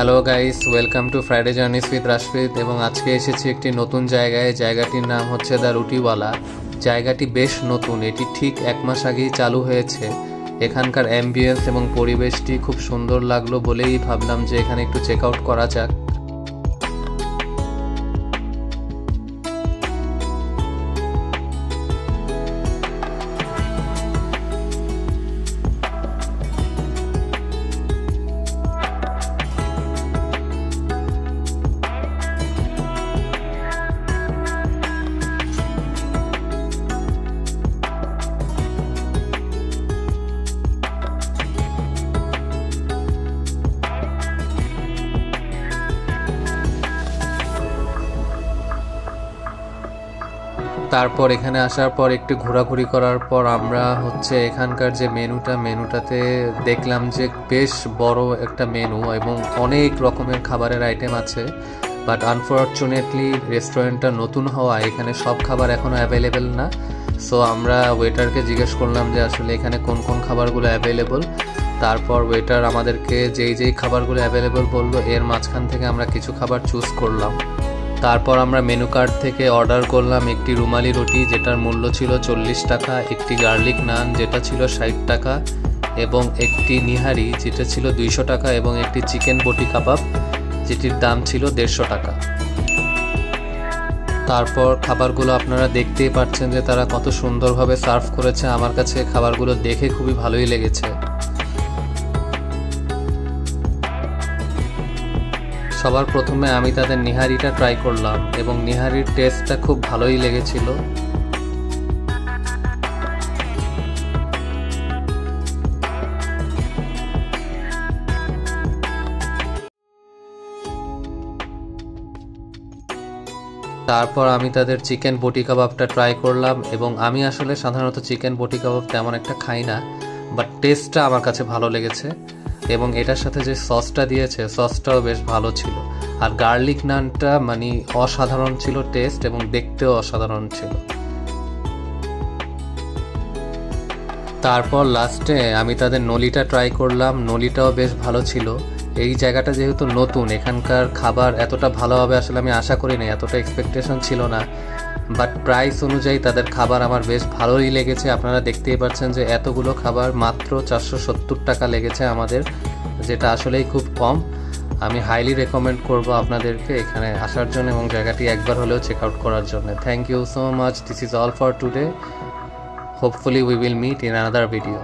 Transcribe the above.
Hello guys, welcome to Friday journeys with Rashfid. এবং আজকে এসেছি একটি নতুন জায়গায়। জায়গাটির নাম হচ্ছে দ্য রুটিওয়ালা। জায়গাটি বেশ নতুন, এটি ঠিক 1 মাস আগেই চালু হয়েছে। এখানকার অ্যাম্বিয়েন্স এবং পরিবেশটি খুব সুন্দর লাগলো বলেই ভাবলাম যে এখানে একটু চেক আউট করা যাক। তারপর এখানে আসার পর একটু ঘোরাঘুরি করার পর আমরা এখানকার যে মেনুটাতে দেখলাম যে বেশ বড় একটা মেনু এবং অনেক রকমের খাবারের আইটেম আছে। বাট আনফর্চুনেটলি রেস্টুরেন্টটা নতুন হওয়ায় এখানে সব খাবার এখনও অ্যাভেলেবেল না। সো আমরা ওয়েটারকে জিজ্ঞেস করলাম যে আসলে এখানে কোন কোন খাবারগুলো অ্যাভেলেবল। তারপর ওয়েটার আমাদেরকে যেই খাবারগুলো অ্যাভেলেবল বললো, এর মাঝখান থেকে আমরা কিছু খাবার চুজ করলাম। তারপর আমরা মেনু কার্ড থেকে অর্ডার করলাম একটি রুমালি রুটি, যেটার মূল্য ছিল 40 টাকা, একটি গার্লিক নান যেটা ছিল 60 টাকা, এবং একটি নিহারি যেটা ছিল 200 টাকা, এবং একটি চিকেন বটি কাবাব যেটির দাম ছিল 150 টাকা। তারপর খাবারগুলো আপনারা দেখতেই পাচ্ছেন যে তারা কত সুন্দরভাবে সার্ভ করেছে। আমার কাছে খাবারগুলো দেখে খুবই ভালোই লেগেছে। সবার প্রথমে আমি তাদের নিহারিটা ট্রাই করলাম এবং নিহারির টেস্টটা খুব ভালোই লেগেছিল। তারপর আমি তাদের চিকেন বটি কাবাবটা ট্রাই করলাম এবং আমি আসলে সাধারণত চিকেন বটি কাবাব তেমন একটা খাই না, বাট টেস্টটা আমার কাছে ভালো লেগেছে। এবং এটার সাথে যে সসটা দিয়েছে সসটাও বেশ ভালো ছিল। আর গার্লিক নানটা অসাধারণ ছিল টেস্ট, এবং দেখতেও অসাধারণ ছিল। তারপর লাস্টে আমি তাদের নলিটা ট্রাই করলাম, নলিটাও বেশ ভালো ছিল। এই জায়গাটা যেহেতু নতুন, এখানকার খাবার এতটা ভালো হবে আসলে আমি আশা করিনি, এতটা এক্সপেকটেশন ছিল না। বাট প্রাইস অনুযায়ী তাদের খাবার আমার বেশ ভালোই লেগেছে। আপনারা দেখতেই পাচ্ছেন যে এতগুলো খাবার মাত্র 470 টাকা লেগেছে আমাদের, যেটা আসলেই খুব কম। আমি হাইলি রেকমেন্ড করব আপনাদেরকে এখানে আসার জন্য এবং জায়গাটি একবার হলেও চেক আউট করার জন্য। Thank you so much. This is all for today. Hopefully we will meet in another video.